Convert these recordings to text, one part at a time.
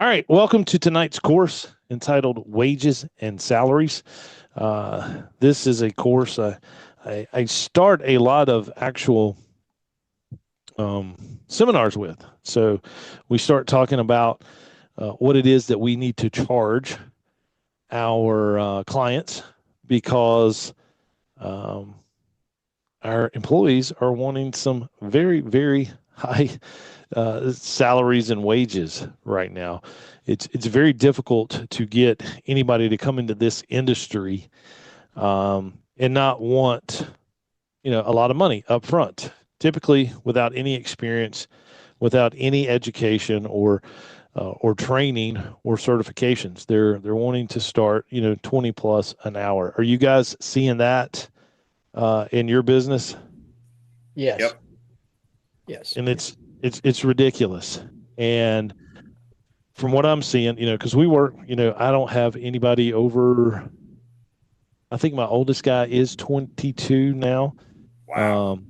All right, welcome to tonight's course entitled Wages and Salaries. This is a course I start a lot of actual seminars with. So we start talking about what it is that we need to charge our clients because our employees are wanting some very, very high salaries and wages right now. It's very difficult to get anybody to come into this industry and not want a lot of money up front. Typically, without any experience, without any education or training or certifications, they're wanting to start 20 plus an hour. Are you guys seeing that in your business? Yes. Yep. Yes. And it's ridiculous. And from what I'm seeing, because we work, I don't have anybody over. I think my oldest guy is 22 now. Wow.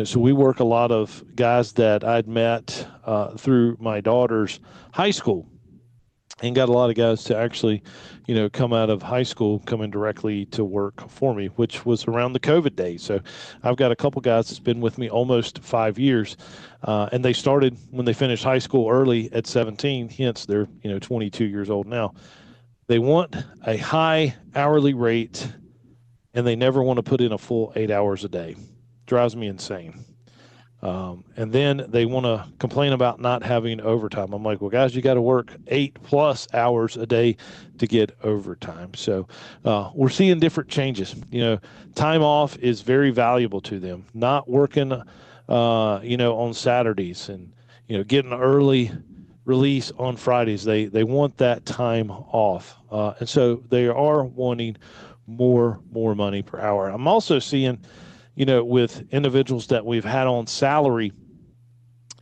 So we work a lot of guys that I'd met through my daughter's high school, and got a lot of guys to actually, come out of high school, coming directly to work for me, which was around the COVID days. So I've got a couple guys that's been with me almost 5 years, and they started when they finished high school early at 17. Hence, they're 22 years old now. They want a high hourly rate, and they never want to put in a full 8 hours a day. Drives me insane. And then they want to complain about not having overtime. I'm like, well, guys, you got to work 8+ hours a day to get overtime. So we're seeing different changes. Time off is very valuable to them. Not working, on Saturdays and getting early release on Fridays. They want that time off, and so they are wanting more money per hour. I'm also seeing with individuals that we've had on salary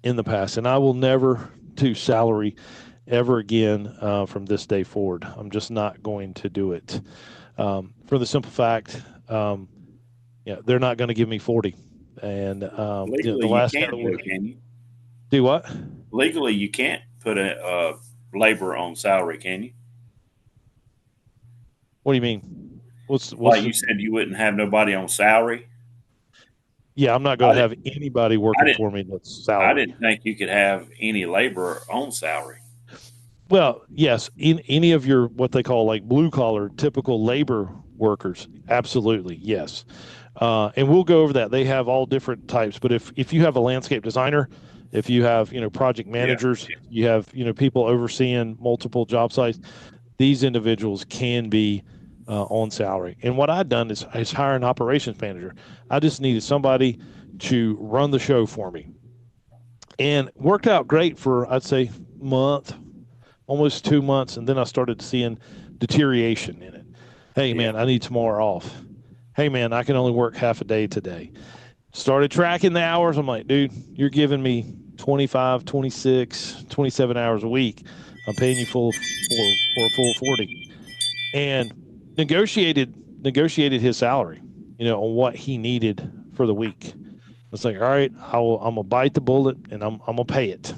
in the past, and I will never do salary ever again from this day forward. I'm just not going to do it for the simple fact, they're not going to give me 40. And Legally, the you last guy can't, that though, can you? do what? Legally, you can't put a labor on salary, can you? What do you mean? What's Like the? you said, you wouldn't have nobody on salary. Yeah, I'm not going I to didn't. have anybody I working didn't. for me that's I salary. didn't think you could have any labor on salary. Well, yes, in any of your what they call like blue collar, typical labor workers, absolutely, yes. And we'll go over that. They have all different types, but if you have a landscape designer, if you have project Yeah. managers, you have people overseeing multiple job sites, these individuals can be on salary. And what I've done is hire an operations manager. I just needed somebody to run the show for me, and worked out great for I'd say month, almost 2 months, and then I started seeing deterioration in it. Hey Yeah. man, I need tomorrow off. Hey man, I can only work half a day today. Started tracking the hours. I'm like, dude, you're giving me 25, 26, 27 hours a week. I'm paying you full for a full 40. And negotiated his salary, on what he needed for the week. It's like, all right, I'm gonna bite the bullet and I'm gonna pay it.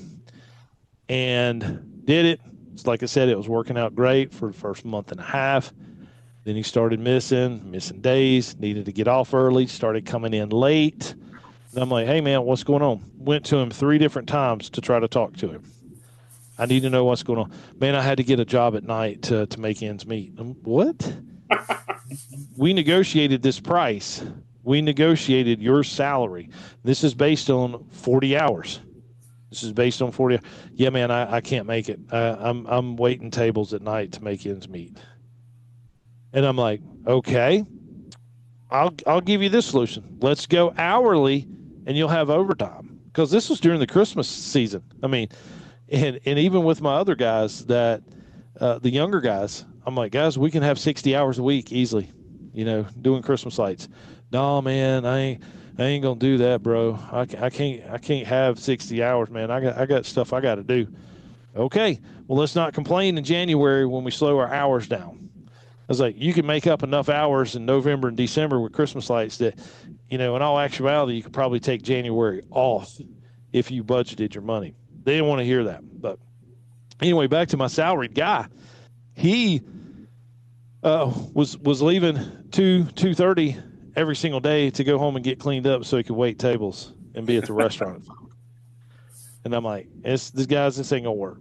And did it. It's like I said, it was working out great for the first month and a half. Then he started missing days, needed to get off early, started coming in late. And I'm like, hey, man, what's going on? Went to him 3 different times to try to talk to him. I need to know what's going on. Man, I had to get a job at night to make ends meet. What? We negotiated this price. We negotiated your salary. This is based on 40 hours. This is based on 40. Yeah, man, I can't make it. I'm waiting tables at night to make ends meet. And I'm like, okay, I'll give you this solution. Let's go hourly, and you'll have overtime, because this was during the Christmas season. I mean, and even with my other guys that the younger guys, I'm like, guys, we can have 60 hours a week easily, doing Christmas lights. No, man, I ain't gonna do that, bro. I can't have 60 hours, man. I got stuff I got to do. Okay, well, let's not complain in January when we slow our hours down. I was like, you can make up enough hours in November and December with Christmas lights that, in all actuality, you could probably take January off if you budgeted your money. They didn't want to hear that, but Anyway, back to my salaried guy. He was leaving 2:30 every single day to go home and get cleaned up so he could wait tables and be at the restaurant. And I'm like, this ain't gonna work.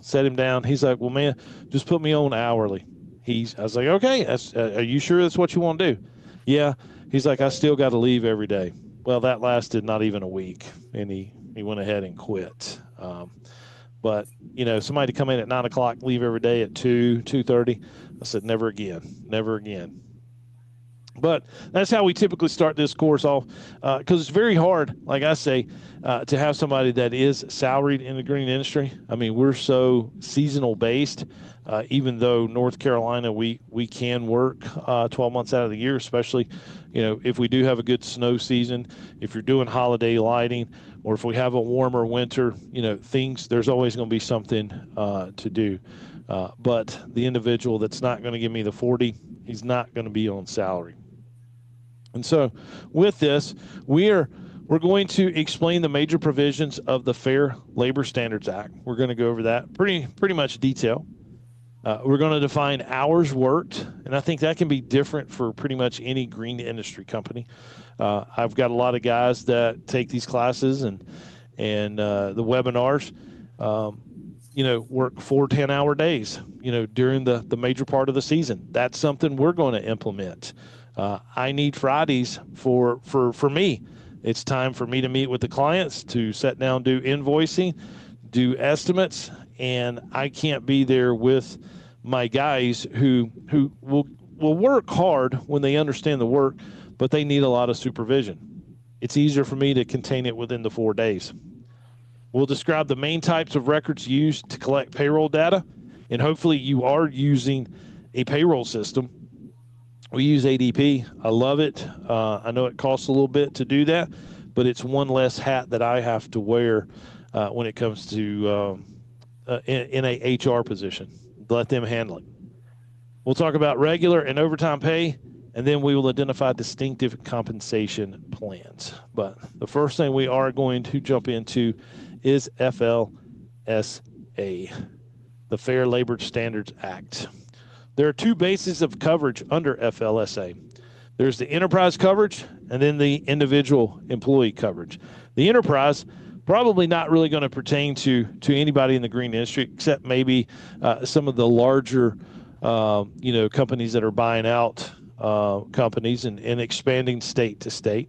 Set him down. He's like, well, man, just put me on hourly. I was like, okay, are you sure that's what you want to do? Yeah. He's like, I still got to leave every day. Well, that lasted not even a week, and he went ahead and quit. But somebody to come in at 9 o'clock, leave every day at 2:30. I said, never again, never again. But that's how we typically start this course off, because it's very hard, like I say, to have somebody that is salaried in the green industry. I mean, we're so seasonal based, even though North Carolina, we can work 12 months out of the year, especially, if we do have a good snow season, if you're doing holiday lighting, or if we have a warmer winter, there's always going to be something to do. But the individual that's not going to give me the 40, he's not going to be on salary. And so with this, we're going to explain the major provisions of the Fair Labor Standards Act. We're going to go over that pretty much detail. We're going to define hours worked, and I think that can be different for pretty much any green industry company. I've got a lot of guys that take these classes and the webinars, work 4 10-hour days, during the major part of the season. That's something we're going to implement. I need Fridays for me. It's time for me to meet with the clients, to sit down, do invoicing, do estimates, and I can't be there with my guys who will work hard when they understand the work, but they need a lot of supervision. It's easier for me to contain it within the 4 days. We'll describe the main types of records used to collect payroll data, and hopefully you are using a payroll system. We use ADP. I love it. I know it costs a little bit to do that, but it's one less hat that I have to wear when it comes to in a HR position. Let them handle it. We'll talk about regular and overtime pay, and then we will identify distinctive compensation plans. But the first thing we are going to jump into is FLSA, the Fair Labor Standards Act. There are 2 bases of coverage under FLSA. There's the enterprise coverage and then the individual employee coverage. The enterprise, probably not really going to pertain to anybody in the green industry, except maybe some of the larger, companies that are buying out companies and expanding state to state.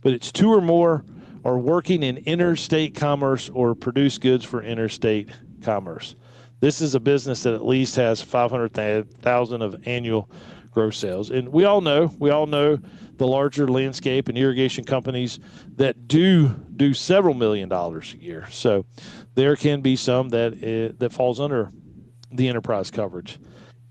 But it's 2 or more are working in interstate commerce or produce goods for interstate commerce. This is a business that at least has 500,000 of annual gross sales. And we all know the larger landscape and irrigation companies that do several $1 million a year. So there can be some that falls under the enterprise coverage.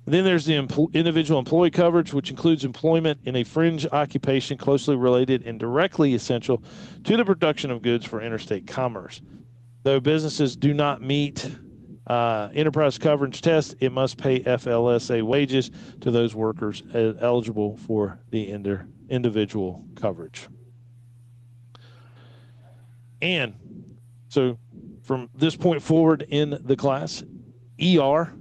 And then there's the individual employee coverage, which includes employment in a fringe occupation closely related and directly essential to the production of goods for interstate commerce. Though businesses do not meet enterprise coverage test, it must pay FLSA wages to those workers eligible for the individual coverage. And so from this point forward in the class, ER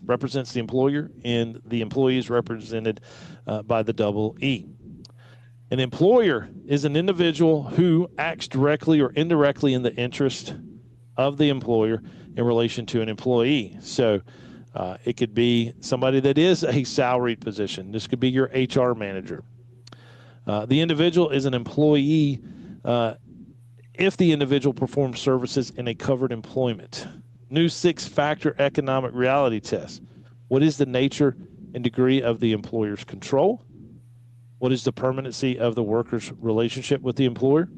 represents the employer, and the employee is represented by the double E. An employer is an individual who acts directly or indirectly in the interest of the employer in relation to an employee. So it could be somebody that is a salaried position. This could be your HR manager. The individual is an employee if the individual performs services in a covered employment. New 6-factor economic reality test. What is the nature and degree of the employer's control? What is the permanency of the worker's relationship with the employer?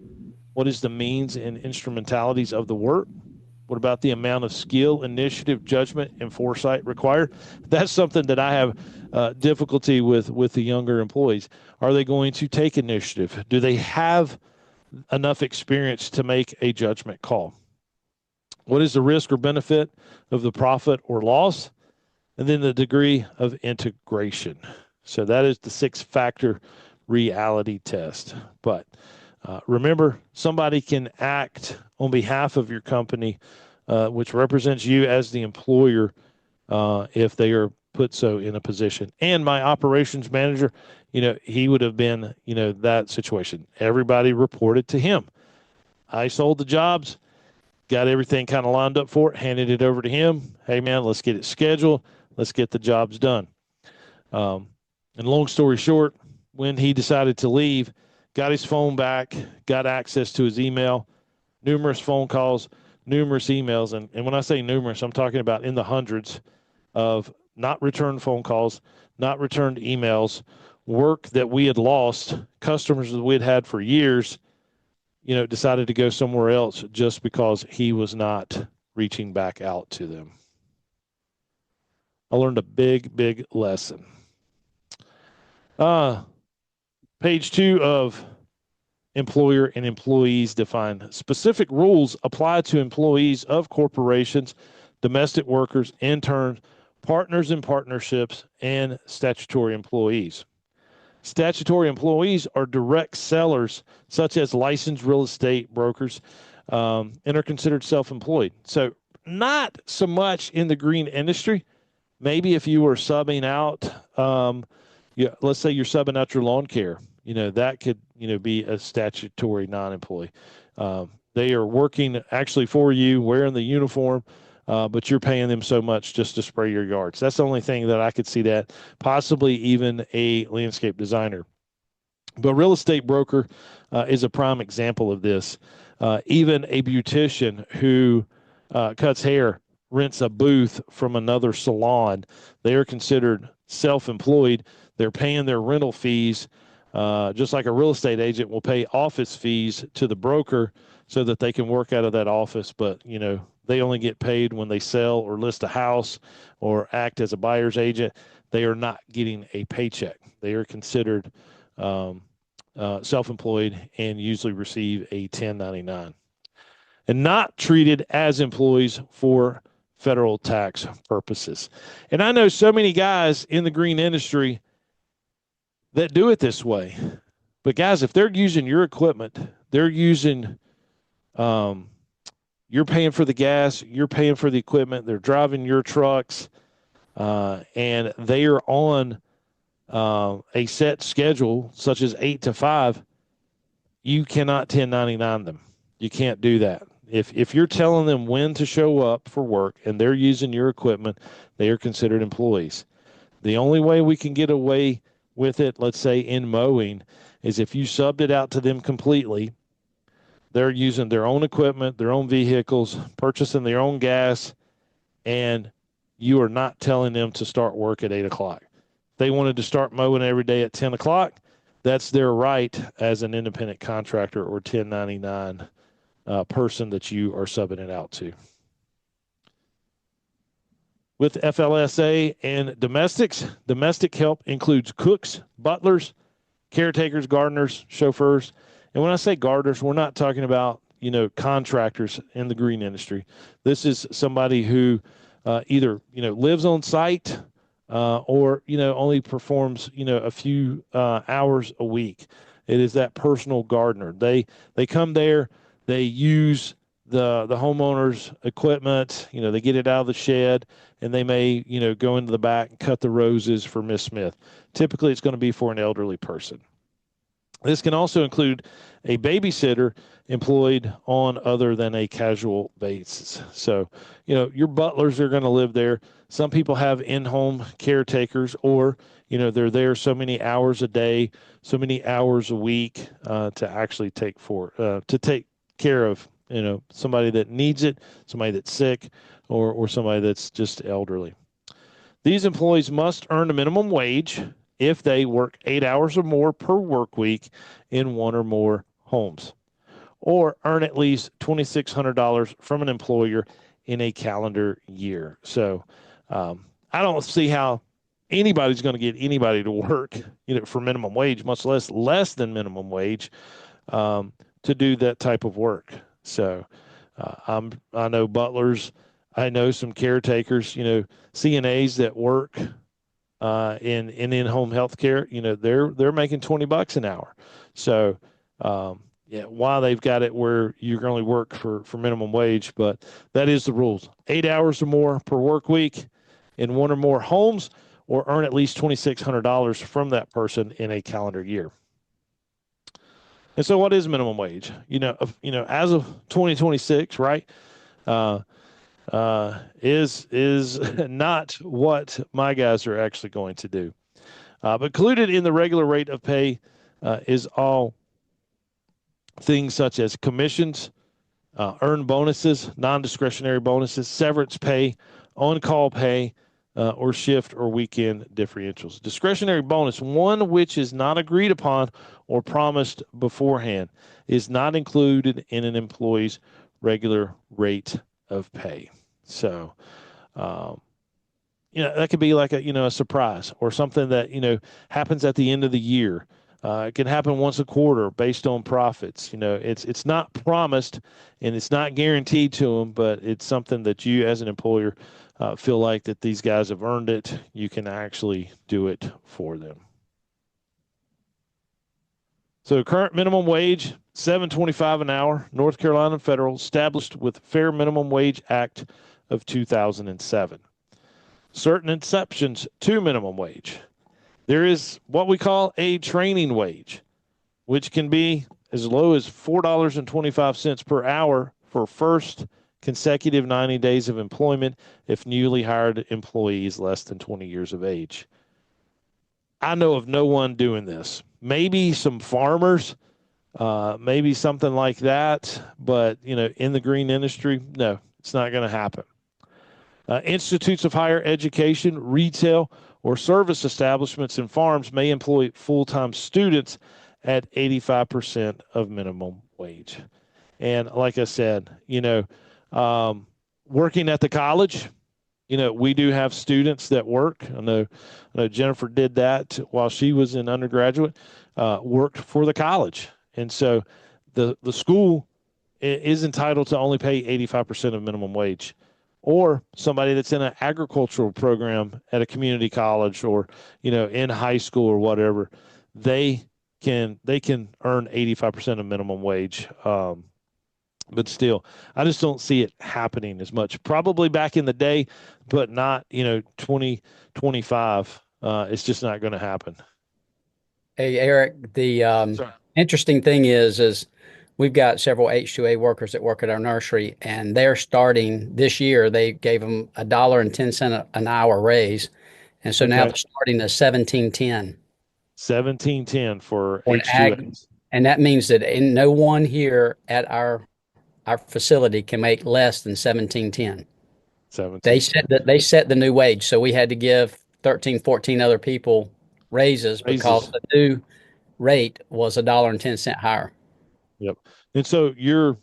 What is the means and instrumentalities of the work? What about the amount of skill, initiative, judgment, and foresight required? That's something that I have difficulty with the younger employees. Are they going to take initiative? Do they have enough experience to make a judgment call? What is the risk or benefit of the profit or loss? And then the degree of integration. So that is the 6-factor reality test. But remember, somebody can act on behalf of your company which represents you as the employer if they are put so in a position. And my operations manager, he would have been, that situation. Everybody reported to him. I sold the jobs, got everything kind of lined up for it, handed it over to him. Hey, man, let's get it scheduled. Let's get the jobs done. And long story short, when he decided to leave, got his phone back, got access to his email, numerous phone calls, numerous emails. And when I say numerous, I'm talking about in the hundreds of not returned phone calls, not returned emails, work that we had lost, customers that we had had for years, decided to go somewhere else just because he was not reaching back out to them. I learned a big, big lesson. Page 2 of employer and employees define. Specific rules apply to employees of corporations, domestic workers, interns, partners in partnerships, and statutory employees. Statutory employees are direct sellers, such as licensed real estate brokers, and are considered self-employed. So not so much in the green industry. Maybe if you were subbing out, let's say you're subbing out your lawn care, that could, be a statutory non-employee. They are working actually for you, wearing the uniform, but you're paying them so much just to spray your yards. That's the only thing that I could see that, possibly even a landscape designer. But real estate broker is a prime example of this. Even a beautician who cuts hair, rents a booth from another salon, they are considered self-employed. They're paying their rental fees, just like a real estate agent will pay office fees to the broker so that they can work out of that office. But, they only get paid when they sell or list a house or act as a buyer's agent. They are not getting a paycheck. They are considered self-employed and usually receive a 1099 and not treated as employees for federal tax purposes. And I know so many guys in the green industry that do it this way. But guys, if they're using your equipment, they're using, you're paying for the gas, you're paying for the equipment, they're driving your trucks, and they are on a set schedule, such as 8 to 5, you cannot 1099 them. You can't do that. If you're telling them when to show up for work and they're using your equipment, they are considered employees. The only way we can get away with it, let's say in mowing, is if you subbed it out to them completely. They're using their own equipment, their own vehicles, purchasing their own gas, and you are not telling them to start work at 8 o'clock. If they wanted to start mowing every day at 10 o'clock, that's their right as an independent contractor or 1099 person that you are subbing it out to. With FLSA and domestics, domestic help includes cooks, butlers, caretakers, gardeners, chauffeurs. And when I say gardeners, we're not talking about, contractors in the green industry. This is somebody who either, lives on site or, only performs, a few hours a week. It is that personal gardener. They come there, they use the homeowner's equipment, they get it out of the shed, and they may, go into the back and cut the roses for Miss Smith. Typically, it's going to be for an elderly person. This can also include a babysitter employed on other than a casual basis. So, your butlers are going to live there. Some people have in-home caretakers, or, they're there so many hours a day, so many hours a week to actually take care of, somebody that needs it, somebody that's sick, or somebody that's just elderly. These employees must earn a minimum wage if they work 8 hours or more per work week in one or more homes, or earn at least $2,600 from an employer in a calendar year. So I don't see how anybody's going to get anybody to work, for minimum wage, much less than minimum wage, to do that type of work. So I know butlers, I know some caretakers, CNAs that work in home health care, they're making $20 an hour. So, why they've got it where you can only work for minimum wage, but that is the rules. 8 hours or more per work week in one or more homes, or earn at least $2,600 from that person in a calendar year. And so, what is minimum wage? As of 2026, right? Is not what my guys are actually going to do. But included in the regular rate of pay is all things such as commissions, earned bonuses, non-discretionary bonuses, severance pay, on-call pay, or shift or weekend differentials. Discretionary bonus, one which is not agreed upon or promised beforehand, is not included in an employee's regular rate of pay. So, that could be like a surprise or something that, happens at the end of the year. It can happen once a quarter based on profits. It's not promised and it's not guaranteed to them, but it's something that you as an employer feel like that these guys have earned it. You can actually do it for them. So current minimum wage, $7.25 an hour, North Carolina federal, established with Fair Minimum Wage Act of 2007. Certain exceptions to minimum wage. There is what we call a training wage, which can be as low as $4.25 per hour for first consecutive 90 days of employment if newly hired employee is less than 20 years of age. I know of no one doing this. Maybe some farmers, maybe something like that, but in the green industry, no, it's not going to happen. Institutes of higher education, retail, or service establishments and farms may employ full-time students at 85% of minimum wage. And like I said, working at the college, we do have students that work. I know Jennifer did that while she was in undergraduate, worked for the college. And so the school is entitled to only pay 85% of minimum wage. Or somebody that's in an agricultural program at a community college or, in high school or whatever, they can earn 85% of minimum wage. But still, I just don't see it happening as much. Probably back in the day, but not, 2025. It's just not going to happen. Hey, Eric, the Sorry. interesting thing is we've got several H-2A workers that work at our nursery, and they're starting this year. They gave them $1.10 an hour raise, and so now Okay. they're starting at 17.10 17.10 for for an ag, H2As. and that means that no one here at our facility can make less than 17.10. They 17.10. set the new wage, so we had to give 13, 14 other people raises because Raises. the new rate was $1.10 higher. Yep. And so your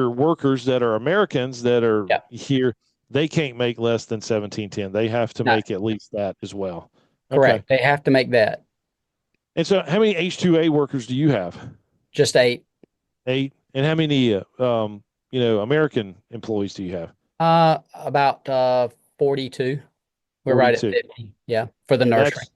workers that are Americans that are Yeah. here, they can't make less than 17.10. They have to No, make at least that as well. Okay. correct. They have to make that. And so how many H2A workers do you have? Just 8. 8. And how many American employees do you have? About 42. We're right at 42. 50. Yeah, for the And nursery. that's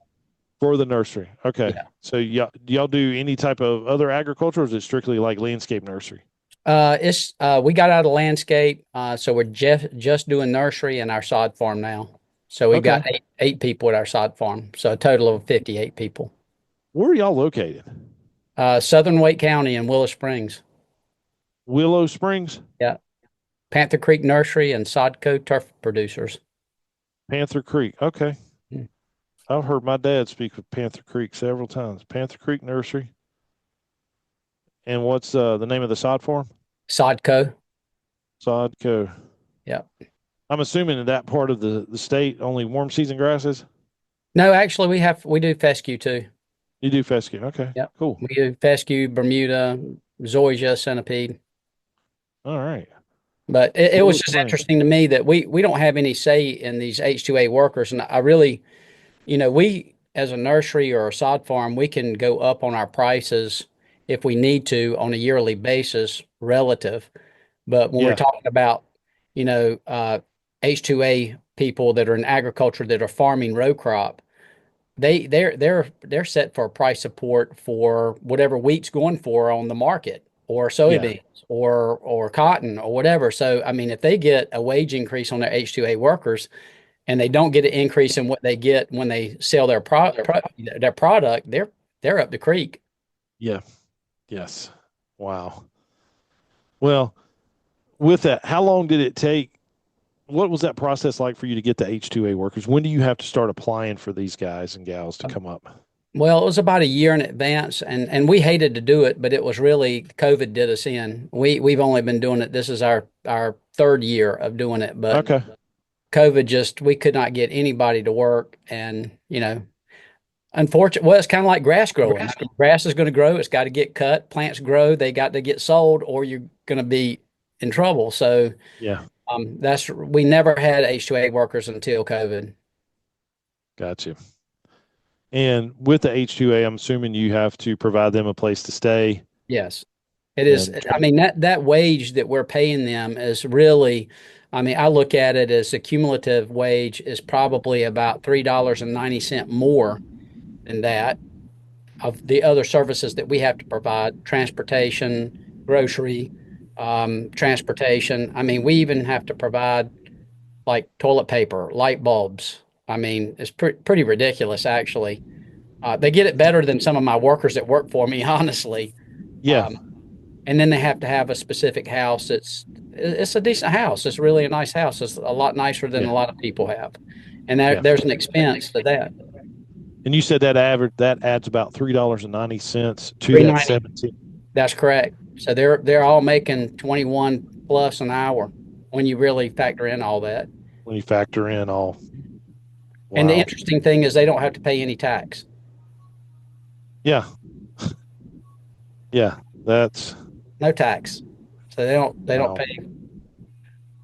for the nursery. Okay. Yeah. So y'all do any type of other agriculture, or is it strictly like landscape nursery? It's we got out of landscape, so we're just doing nursery and our sod farm now. So we've got Okay. eight people at our sod farm, so a total of 58 people. Where are y'all located? Southern Wake County and Willow Springs. Willow Springs? Yeah, Panther Creek Nursery and Sodco Turf Producers. Panther Creek. Okay. Hmm. I've heard my dad speak of Panther Creek several times. Panther Creek Nursery. And what's the name of the sod farm? Sodco. Sodco. Yeah. I'm assuming in that part of the state only warm season grasses. No, actually we do fescue too. You do fescue. Okay. Yep. Cool. We do fescue, Bermuda, zoysia, centipede. All right. But it Willow was just Springs. interesting to me that we don't have any say in these H-2A workers. And I really, we as a nursery or a sod farm, we can go up on our prices if we need to on a yearly basis relative. But when we're Yeah. talking about, H-2A people that are in agriculture that are farming row crop, they're set for a price support for whatever wheat's going for on the market, or Yeah. soybeans, or cotton, or whatever. So I mean, if they get a wage increase on their H-2A workers and they don't get an increase in what they get when they sell their product, they're up the creek. Yeah. Yes. Wow. Well, with that, how long did it take? What was that process like for you to get the H-2A workers? When do you have to start applying for these guys and gals to come up? Well, it was about a year in advance, and we hated to do it, but it was really COVID did us in. We've only been doing it. This is our third year of doing it, but Okay. COVID just we could not get anybody to work, and unfortunately, well, it's kind of like grass growing. I mean, grass is going to grow. It's got to get cut. Plants grow. They got to get sold, or you're going to be in trouble. So Yeah. we never had H-2A workers until COVID. Gotcha. And with the H-2A, I'm assuming you have to provide them a place to stay. Yes, it is. And I mean, that wage that we're paying them is really, I mean, I look at it as the cumulative wage is probably about $3.90 more than that of the other services that we have to provide: transportation, grocery, transportation. I mean, we even have to provide like toilet paper, light bulbs. I mean, it's pretty ridiculous, actually. They get it better than some of my workers that work for me, honestly. yeah, Um, and then they have to have a specific house. It's a decent house. It's really a nice house. It's a lot nicer than yeah, a lot of people have. And yeah. there's an expense to that. And you said that average that adds about $3.90 to Three that ninety. 17 That's correct. So they're all making 21 plus an hour when you really factor in all that. when you factor in all. And the Wow. interesting thing is they don't have to pay any tax. Yeah. Yeah. That's No tax. So they don't wow. pay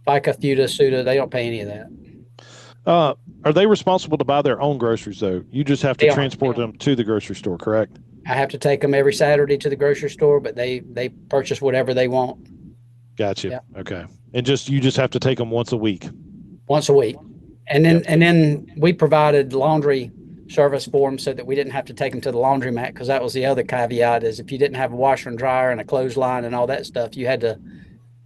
FICA, FUTA, SUTA. They don't pay any of that. Are they responsible to buy their own groceries though? You just have to They are. transport them to the grocery store, correct? I have to take them every Saturday to the grocery store, but they purchase whatever they want. Gotcha. Yeah, Okay. And you just have to take them once a week. once a week. And then Yep. and then we provided laundry service for them so that we didn't have to take them to the laundromat, because that was the other caveat is if you didn't have a washer and dryer and a clothesline and all that stuff, you had to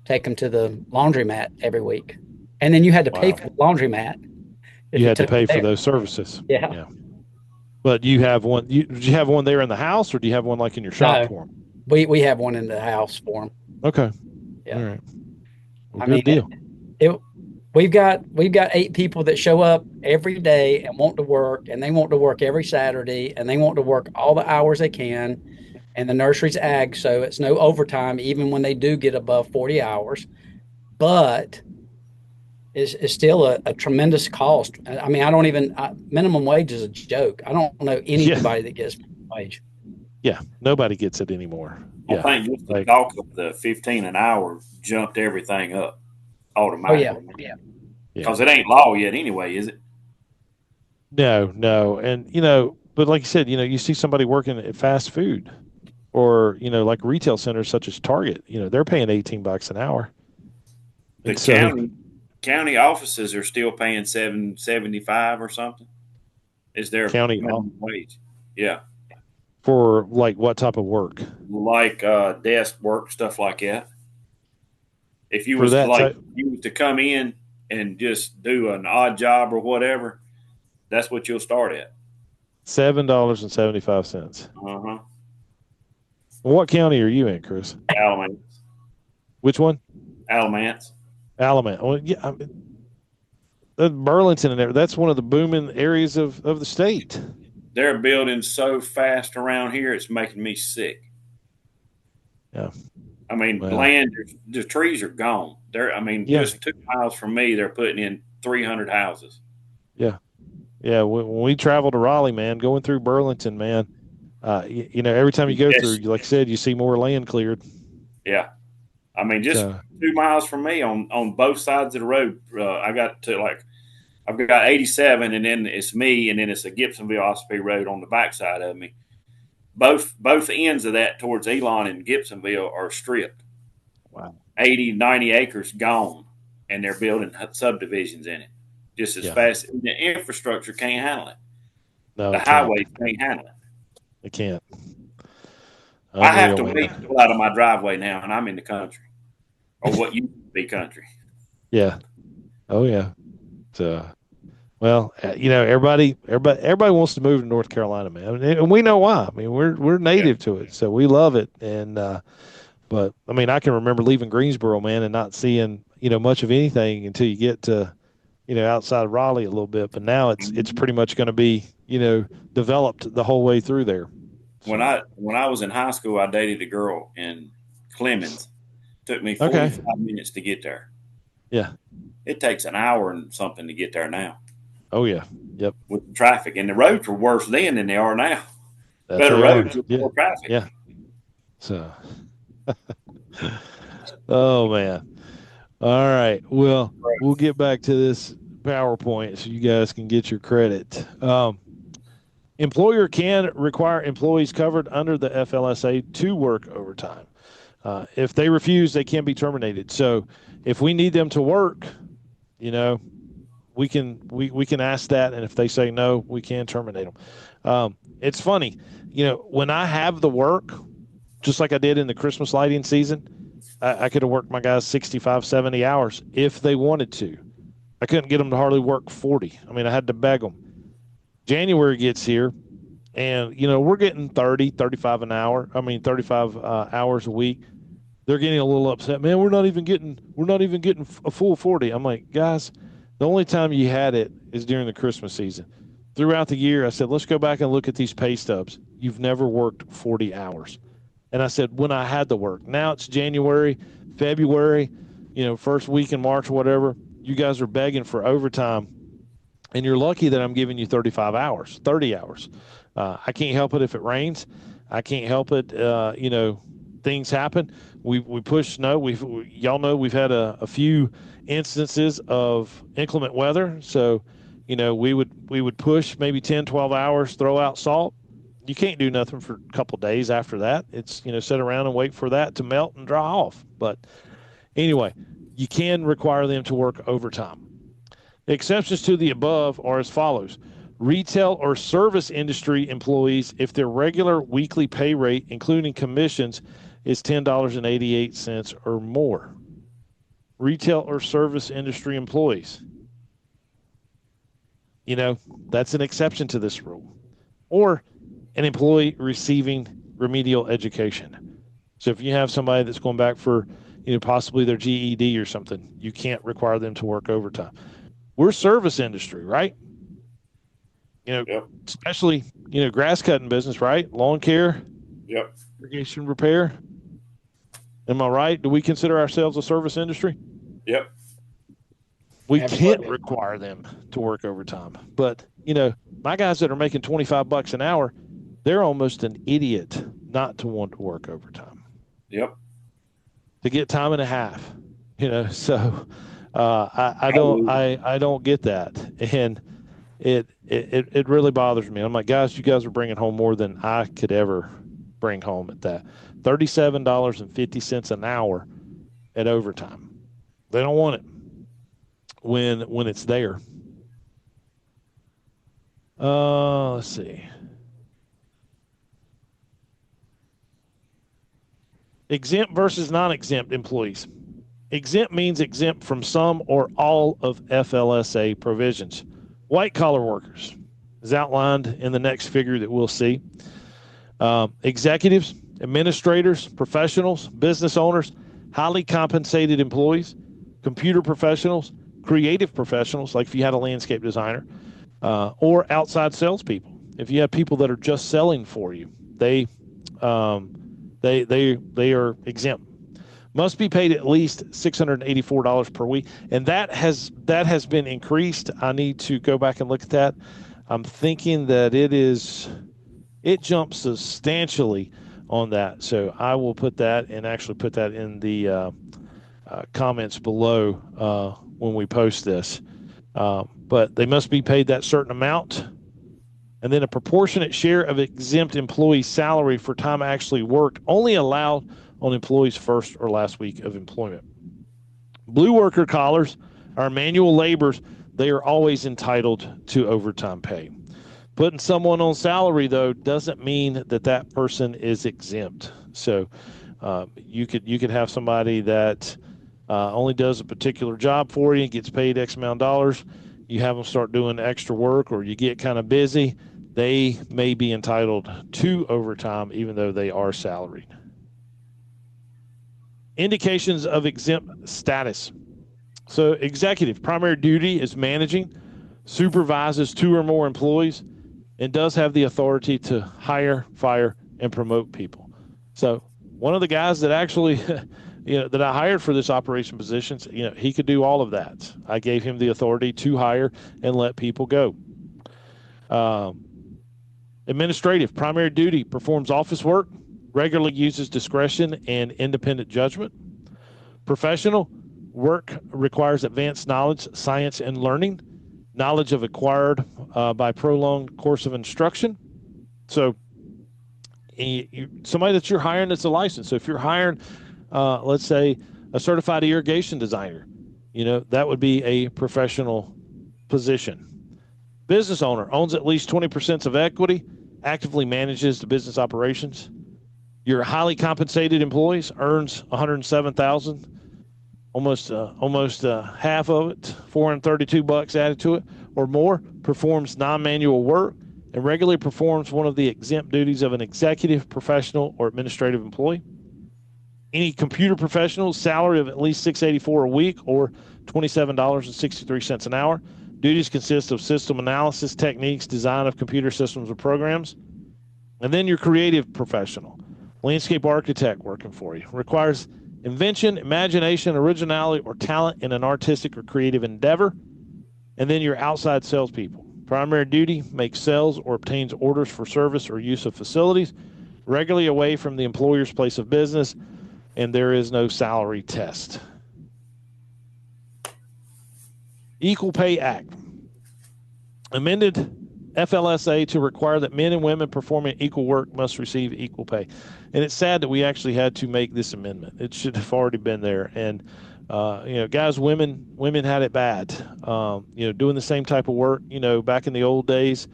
take them to the laundromat every week. And then you had to pay Wow. for the laundromat if You you had to took pay it for there. those services. Yeah. Yeah. But you have one. Did you have one there in the house, or do you have one like in your shop No, for them? we have one in the house for them. Okay. Yeah. All right. Well, I good mean, deal. it we've got 8 people that show up every day and want to work, and they want to work every Saturday, and they want to work all the hours they can. And the nursery's ag, so it's no overtime, even when they do get above 40 hours. But it's still a tremendous cost. I mean, I don't even minimum wage is a joke. I don't know Yeah. anybody that gets minimum wage. Yeah. Nobody gets it anymore. I Yeah. think just the Like, talk of the 15 an hour jumped everything up Oh yeah, automatically. yeah. yeah. Because it ain't law yet anyway, is it? No, no. And, but like you said, you see somebody working at fast food or, like retail centers such as Target, they're paying $18 an hour. The And so county offices are still paying 7.75 or something. Is their county minimum wage? Yeah, for like what type of work? like desk work, stuff like that. If you For was that like type, you was to come in and just do an odd job or whatever, that's what you'll start at. $7.75. Uh huh. What county are you in, Chris? Alamance, Which one? Alamance. Alamance. Well, yeah, Burlington and that's one of the booming areas of the state. They're building so fast around here, it's making me sick. Yeah. I mean, Well, land, the trees are gone. I mean, yeah. just 2 miles from me, they're putting in 300 houses. Yeah. Yeah. When we travel to Raleigh, man, going through Burlington, man, every time you go through, Yes. like I said, you see more land cleared. Yeah. I mean, just So, 2 miles from me on both sides of the road, I've got 87, and then it's me, and then it's a Gibsonville Ospey Road on the backside of me. Both ends of that towards Elon and Gibsonville are stripped. wow. 80, 90 acres gone, and they're building subdivisions in it just as Yeah. fast. The infrastructure can't handle it. No, The it can't. highways can't handle it. It can't. I have Unreal, to man. wait to pull out of my driveway now, and I'm in the country, or what used to be country. Yeah. Oh yeah. So, well, everybody wants to move to North Carolina, man, and we know why. I mean, we're Yeah. native to it, so we love it. And but I mean, I can remember leaving Greensboro, man, and not seeing much of anything until you get to outside of Raleigh a little bit. But now it's pretty much going to be developed the whole way through there. So, When I was in high school, I dated a girl in Clemens. It took me okay. 45 minutes to get there. Yeah. It takes an hour and something to get there now Oh yeah. Yep. with traffic, and the roads were worse then than they are now. That Better they are. roads with Yeah. more traffic. Yeah. So. Oh man. All right. Well, we'll get back to this PowerPoint so you guys can get your credit. Employer can require employees covered under the FLSA to work overtime. If they refuse, they can be terminated. So if we need them to work, we can ask that, and if they say no, we can terminate them. It's funny, when I have the work, just like I did in the Christmas lighting season, I could have worked my guys 65, 70 hours if they wanted to. I couldn't get them to hardly work 40. I mean, I had to beg them. January gets here, and, we're getting 30, 35 an hour. I mean, 35 hours a week. They're getting a little upset. Man, we're not even getting a full 40. I'm like, guys, the only time you had it is during the Christmas season. Throughout the year, I said, let's go back and look at these pay stubs. You've never worked 40 hours. And I said, when I had to work. Now it's January, February, first week in March or whatever. You guys are begging for overtime. And you're lucky that I'm giving you 35 hours, 30 hours. I can't help it if it rains. I can't help it, things happen. We push snow. Y'all know we've had a few instances of inclement weather. So, we would push maybe 10, 12 hours, throw out salt. You can't do nothing for a couple of days after that. It's, sit around and wait for that to melt and dry off. But anyway, you can require them to work overtime. Exceptions to the above are as follows. Retail or service industry employees, if their regular weekly pay rate, including commissions, is $10.88 or more. Retail or service industry employees. That's an exception to this rule. Or an employee receiving remedial education. So if you have somebody that's going back for, possibly their GED or something, you can't require them to work overtime. We're service industry, right? Yep. Especially, grass cutting business, right? Lawn care, Yep. irrigation repair. Am I right? Do we consider ourselves a service industry? Yep. We Absolutely. can't require them to work overtime. But, my guys that are making $25 an hour, they're almost an idiot not to want to work overtime. Yep. To get time and a half, so I don't get that. And it really bothers me. I'm like, guys, you guys are bringing home more than I could ever bring home at that. $37.50 an hour at overtime. They don't want it when it's there. Let's see. Exempt versus non-exempt employees. Exempt means exempt from some or all of FLSA provisions. White-collar workers is outlined in the next figure that we'll see. Executives, administrators, professionals, business owners, highly compensated employees, computer professionals, creative professionals, like if you had a landscape designer, or outside salespeople. If you have people that are just selling for you, they are exempt. Must be paid at least $684 per week, and that has been increased. I need to go back and look at that. I'm thinking that it jumps substantially on that. So I will put that and actually put that in the comments below when we post this. But they must be paid that certain amount, and then a proportionate share of exempt employee salary for time actually worked, only allowed on employees' first or last week of employment. Blue worker collars are manual laborers. They are always entitled to overtime pay. Putting someone on salary, though, doesn't mean that that person is exempt. So you could have somebody that only does a particular job for you and gets paid X amount of dollars. You have them start doing extra work, or you get kind of busy. They may be entitled to overtime, even though they are salaried. Indications of exempt status. So executive primary duty is managing, supervises 2 or more employees, and does have the authority to hire, fire, and promote people. So one of the guys that actually, that I hired for this operation positions, he could do all of that. I gave him the authority to hire and let people go. Administrative primary duty, performs office work, regularly uses discretion and independent judgment. Professional work requires advanced knowledge, science, and learning, knowledge of acquired by prolonged course of instruction. So somebody that you're hiring that's a license. So if you're hiring, let's say, a certified irrigation designer, that would be a professional position. Business owner owns at least 20% of equity, actively manages the business operations. Your highly compensated employees earns $107,000, almost half of it, $432 added to it or more, performs non-manual work, and regularly performs one of the exempt duties of an executive, professional, or administrative employee. Any computer professional, salary of at least $684 a week or $27.63 an hour. Duties consist of system analysis techniques, design of computer systems or programs. And then your creative professional, landscape architect working for you, requires invention, imagination, originality, or talent in an artistic or creative endeavor. And then your outside salespeople. Primary duty, makes sales or obtains orders for service or use of facilities, regularly away from the employer's place of business, and there is no salary test. Equal Pay Act. Amended FLSA to require that men and women performing equal work must receive equal pay. And it's sad that we actually had to make this amendment. It should have already been there. And, guys, women had it bad, doing the same type of work, back in the old days.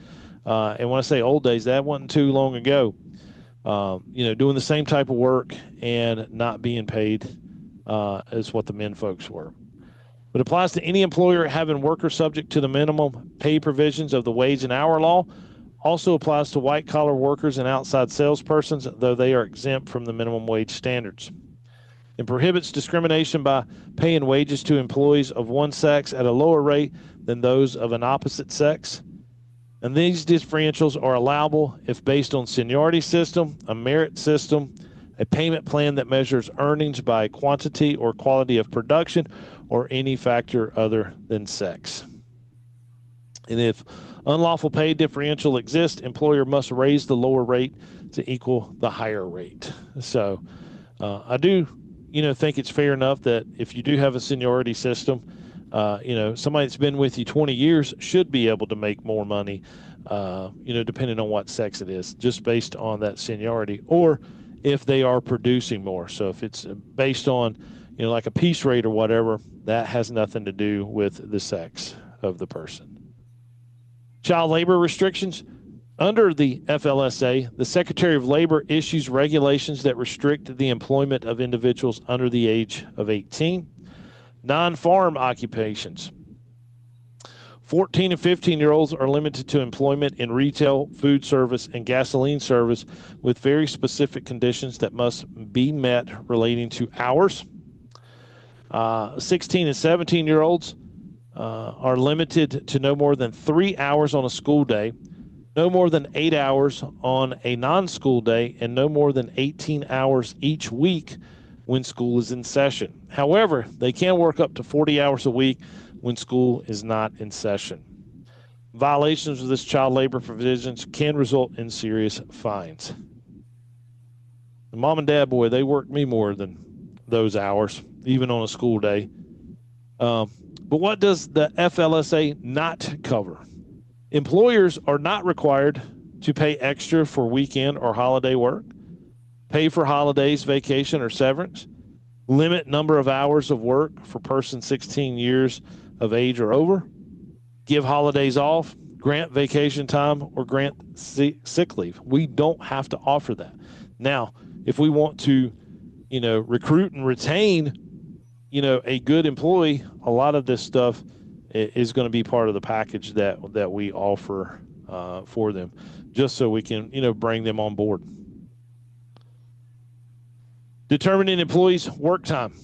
And when I say old days, that wasn't too long ago, doing the same type of work and not being paid as what the men folks were. It applies to any employer having workers subject to the minimum pay provisions of the wage and hour law. Also applies to white-collar workers and outside salespersons, though they are exempt from the minimum wage standards. It prohibits discrimination by paying wages to employees of one sex at a lower rate than those of an opposite sex. And these differentials are allowable if based on seniority system, a merit system, a payment plan that measures earnings by quantity or quality of production, or any factor other than sex. And if unlawful pay differential exists, employer must raise the lower rate to equal the higher rate. So I do, think it's fair enough that if you do have a seniority system, somebody that's been with you 20 years should be able to make more money, depending on what sex it is, just based on that seniority, or if they are producing more. So if it's based on, like a piece rate or whatever, that has nothing to do with the sex of the person. Child labor restrictions. Under the FLSA, the Secretary of Labor issues regulations that restrict the employment of individuals under the age of 18. Non-farm occupations. 14 and 15-year-olds are limited to employment in retail, food service, and gasoline service with very specific conditions that must be met relating to hours. 16 and 17-year-olds are limited to no more than 3 hours on a school day, no more than 8 hours on a non-school day, and no more than 18 hours each week when school is in session. However, they can work up to 40 hours a week when school is not in session. Violations of this child labor provisions can result in serious fines. The mom and dad, boy, they worked me more than those hours, even on a school day. But what does the FLSA not cover? Employers are not required to pay extra for weekend or holiday work, pay for holidays, vacation, or severance, limit number of hours of work for persons 16 years of age or over, give holidays off, grant vacation time or grant sick leave. We don't have to offer that. Now, if we want to, recruit and retain, a good employee, a lot of this stuff is going to be part of the package that we offer for them, just so we can, bring them on board. Determining employees' work time.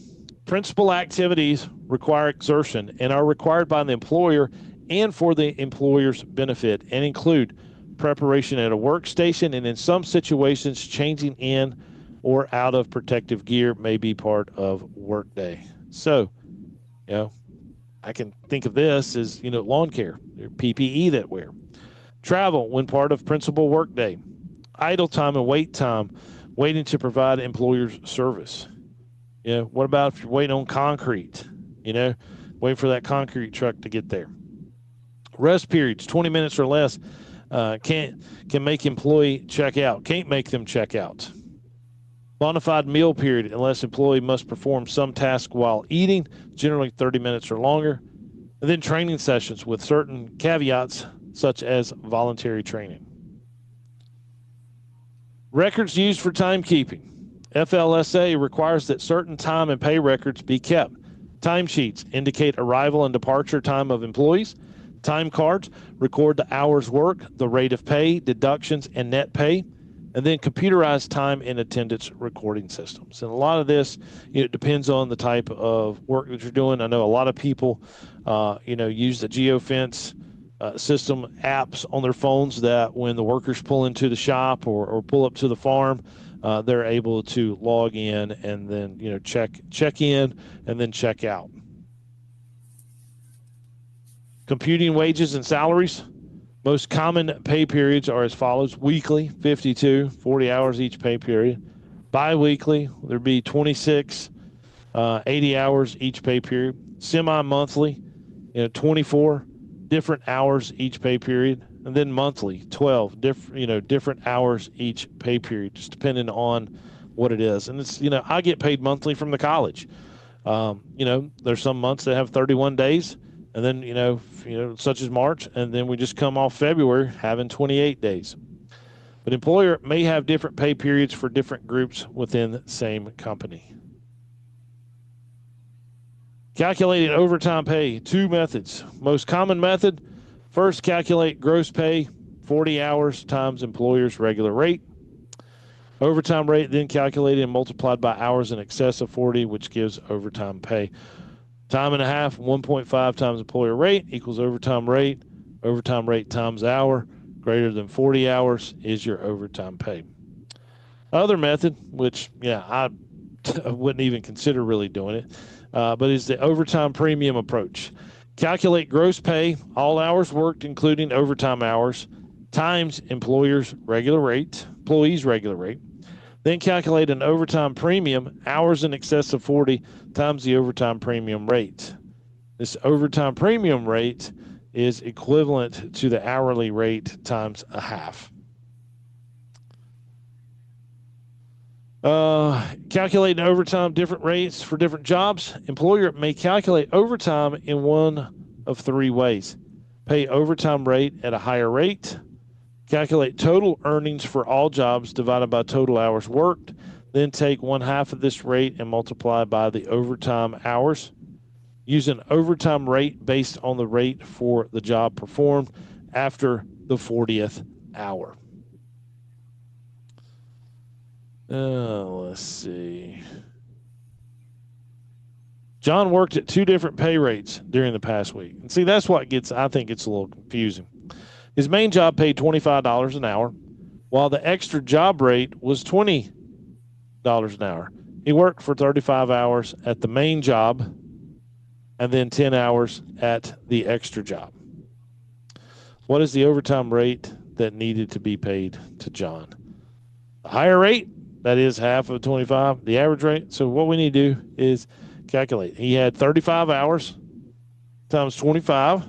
Principal activities require exertion and are required by the employer and for the employer's benefit, and include preparation at a workstation, and in some situations, changing in or out of protective gear may be part of workday. So, I can think of this as, lawn care, PPE that wear. Travel when part of principal workday. Idle time and wait time, waiting to provide employer's service. What about if you're waiting on concrete? Waiting for that concrete truck to get there. Rest periods, 20 minutes or less, can make employee check out. Can't make them check out. Bonafide meal period, unless employee must perform some task while eating, generally 30 minutes or longer. And then training sessions with certain caveats, such as voluntary training. Records used for timekeeping. FLSA requires that certain time and pay records be kept. Timesheets indicate arrival and departure time of employees. Time cards record the hours worked, the rate of pay, deductions, and net pay. And then computerized time and attendance recording systems. And a lot of this, it depends on the type of work that you're doing. I know a lot of people, use the geofence system apps on their phones that when the workers pull into the shop or pull up to the farm, they're able to log in and then, check in and then check out. Computing wages and salaries. Most common pay periods are as follows: weekly, 52, 40 hours each pay period. Bi-weekly, there'd be 26, 80 hours each pay period. Semi-monthly, 24 different hours each pay period. And then monthly, 12 different hours each pay period, just depending on what it is. And it's, I get paid monthly from the college. There's some months that have 31 days. And then, such as March, and then we just come off February having 28 days. But employer may have different pay periods for different groups within the same company. Calculating overtime pay, 2 methods. Most common method, first calculate gross pay, 40 hours times employer's regular rate. Overtime rate then calculated and multiplied by hours in excess of 40, which gives overtime pay. Time and a half, 1.5 times employer rate equals overtime rate. Overtime rate times hour greater than 40 hours is your overtime pay. Other method, which, I wouldn't even consider really doing it, but is the overtime premium approach. Calculate gross pay, all hours worked, including overtime hours, times employer's regular rate, employee's regular rate. Then calculate an overtime premium, hours in excess of 40, times the overtime premium rate. This overtime premium rate is equivalent to the hourly rate times a half. Calculating overtime, different rates for different jobs. Employer may calculate overtime in one of 3 ways. Pay overtime rate at a higher rate. Calculate total earnings for all jobs divided by total hours worked. Then take 1/2 of this rate and multiply by the overtime hours. Use an overtime rate based on the rate for the job performed after the 40th hour. Let's see. John worked at 2 different pay rates during the past week. And see, that's what I think it's a little confusing. His main job paid $25 an hour, while the extra job rate was $20 an hour. He worked for 35 hours at the main job and then 10 hours at the extra job. What is the overtime rate that needed to be paid to John? The higher rate, that is half of 25, the average rate. So what we need to do is calculate. He had 35 hours times 25.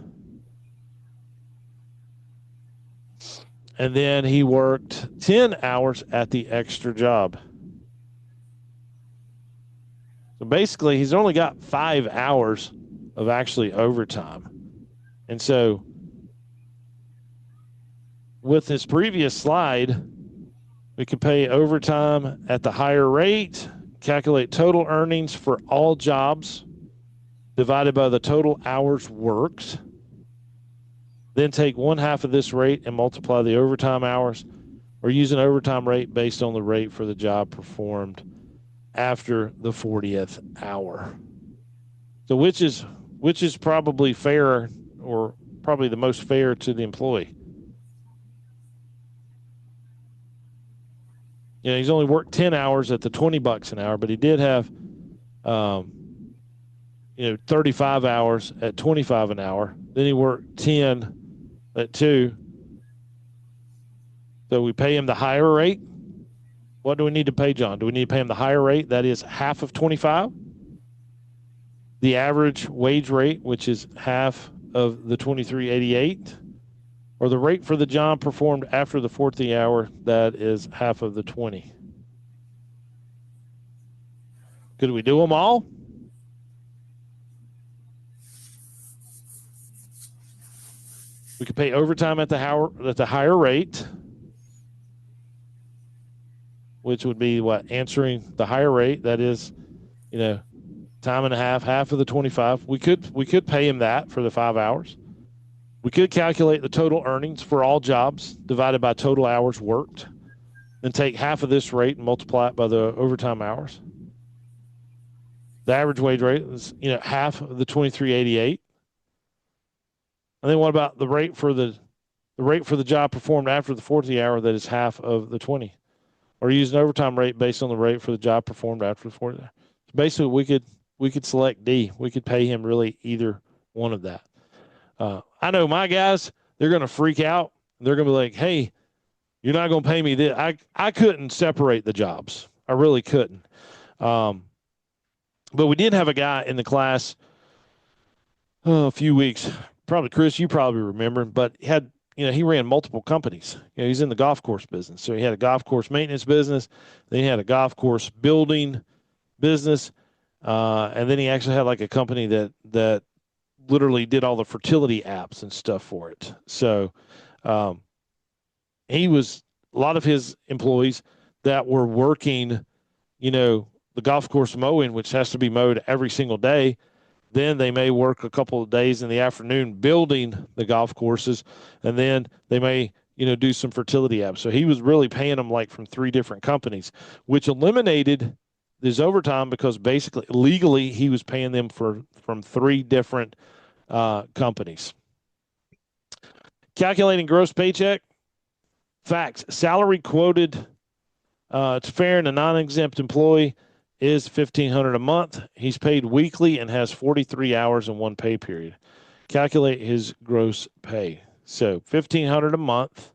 And then he worked 10 hours at the extra job. So basically, he's only got 5 hours of actually overtime. And so with this previous slide, we can pay overtime at the higher rate, calculate total earnings for all jobs divided by the total hours worked, then take 1/2 of this rate and multiply the overtime hours, or use an overtime rate based on the rate for the job performed after the 40th hour. So which is probably fair, or probably the most fair to the employee? You know, he's only worked 10 hours at the $20 an hour, but he did have, 35 hours at 25 an hour. Then he worked 10 at 2. So we pay him the higher rate. What do we need to pay John? Do we need to pay him the higher rate? That is half of 25. The average wage rate, which is half of the 23.88, or the rate for the job performed after the 40th hour, that is half of the 20. Could we do them all? We could pay overtime at the higher rate, which would be what? Answering the higher rate. That is, time and a half, half of the 25. We could pay him that for the 5 hours. We could calculate the total earnings for all jobs divided by total hours worked, then take half of this rate and multiply it by the overtime hours. The average wage rate is, half of the 23.88. And then what about the rate for the job performed after the 40th hour? That is half of the 20. Or use an overtime rate based on the rate for the job performed after the 40th hour. So basically, we could select D. We could pay him really either one of that. I know my guys, they're going to freak out. They're going to be like, hey, you're not going to pay me this. I couldn't separate the jobs. I really couldn't. But we did have a guy in the class a few weeks. Probably, Chris, you probably remember, but he ran multiple companies. He's in the golf course business. So he had a golf course maintenance business. Then he had a golf course building business. And then he actually had like a company that literally did all the fertility apps and stuff for it. So a lot of his employees that were working, the golf course mowing, which has to be mowed every single day. Then they may work a couple of days in the afternoon building the golf courses, and then they may, do some fertility apps. So he was really paying them like from 3 different companies, which eliminated his overtime because basically legally he was paying them from 3 different companies. Calculating gross paycheck. Facts. Salary quoted to fair and a non-exempt employee is $1,500 a month. He's paid weekly and has 43 hours in one pay period. Calculate his gross pay. So $1,500 a month.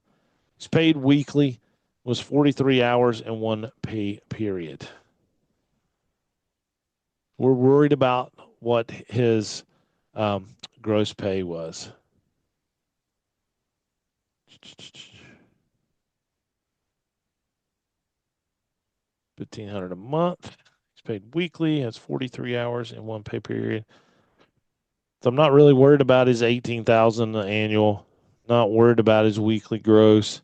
He's paid weekly, was 43 hours in one pay period. We're worried about what his gross pay was. $1,500 a month. He's paid weekly, has 43 hours in one pay period. So I'm not really worried about his $18,000 annual. Not worried about his weekly gross.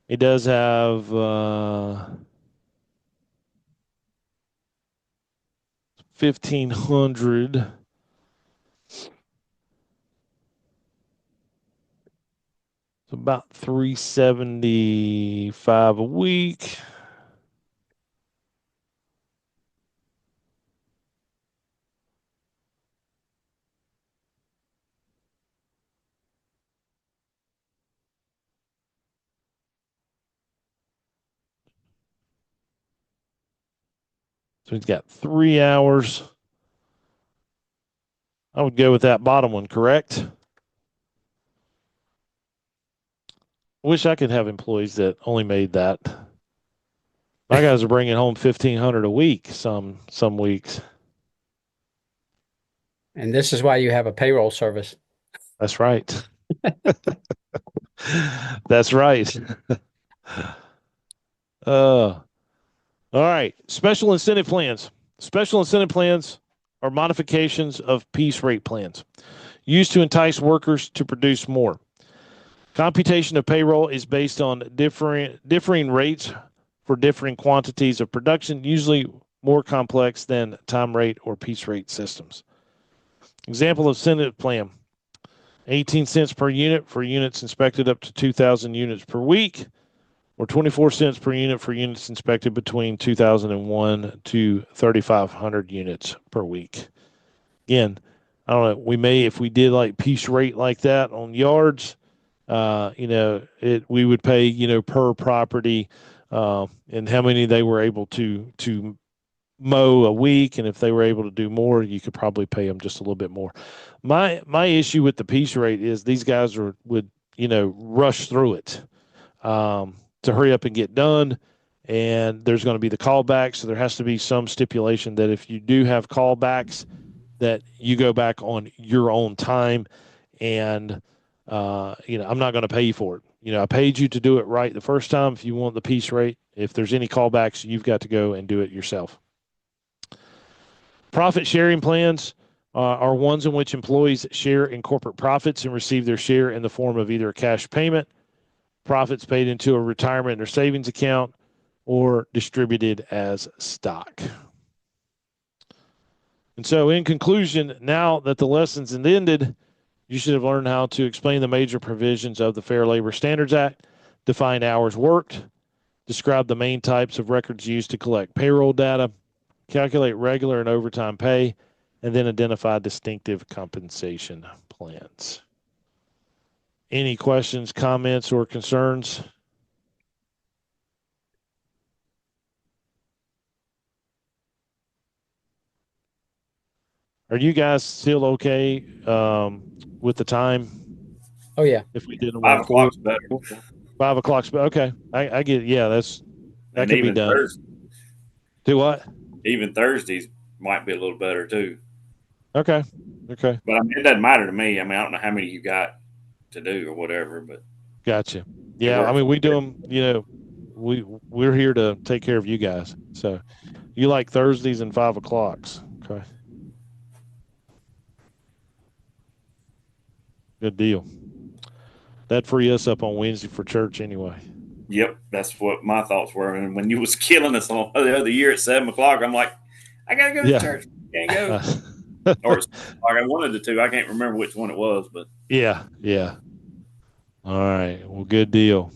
He does have 1,500. It's about $375 a week. So he's got 3 hours. I would go with that bottom one, correct? I wish I could have employees that only made that. My guys are bringing home $1,500 a week some weeks. And this is why you have a payroll service. That's right. That's right. All right. Special incentive plans. Special incentive plans are modifications of piece rate plans used to entice workers to produce more. Computation of payroll is based on differing rates for differing quantities of production, usually more complex than time rate or piece rate systems. Example of incentive plan: 18 cents per unit for units inspected up to 2,000 units per week, or 24 cents per unit for units inspected between 2,001 to 3,500 units per week. Again, I don't know. We may, if we did like piece rate like that on yards, we would pay, per property, and how many they were able to mow a week, and if they were able to do more, you could probably pay them just a little bit more. My issue with the piece rate is these guys would rush through it to hurry up and get done, and there's going to be the callbacks, so there has to be some stipulation that if you do have callbacks, that you go back on your own time, and I'm not going to pay you for it. I paid you to do it right the first time. If you want the piece rate, if there's any callbacks, you've got to go and do it yourself. Profit sharing plans are ones in which employees share in corporate profits and receive their share in the form of either a cash payment, profits paid into a retirement or savings account, or distributed as stock. And so, in conclusion, now that the lesson's ended, you should have learned how to explain the major provisions of the Fair Labor Standards Act, define hours worked, describe the main types of records used to collect payroll data, calculate regular and overtime pay, and then identify distinctive compensation plans. Any questions, comments, or concerns? Are you guys still okay with the time? Oh yeah. If we did them 5 on 4, o'clock's better. 5 o'clock's okay. I get it. Yeah, that And can be done. Do what? Even Thursdays might be a little better too. Okay. But I mean, it doesn't matter to me. I mean, I don't know how many you got to do or whatever, but gotcha. Yeah, I mean, we do them. We're here to take care of you guys. So, you like Thursdays and 5 o'clocks? Okay. Good deal. That free us up on Wednesday for church anyway. Yep, that's what my thoughts were. And when you was killing us on the other year at 7 o'clock, I'm like, I gotta go to church. Can't go. Or it's like I wanted to two. I can't remember which one it was, but yeah. All right. Well, good deal.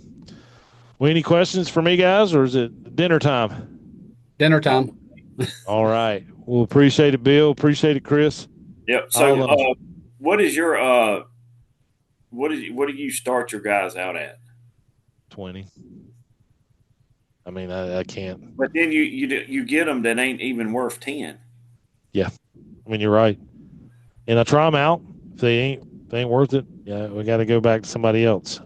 Well, any questions for me, guys, or is it dinner time? Dinner time. All right. Well, appreciate it, Bill. Appreciate it, Chris. yep. So, what is your what do you start your guys out at? 20. I mean, I can't. But then you get them that ain't even worth 10. Yeah. I mean, you're right. And I try them out. If they ain't worth it, yeah, we got to go back to somebody else.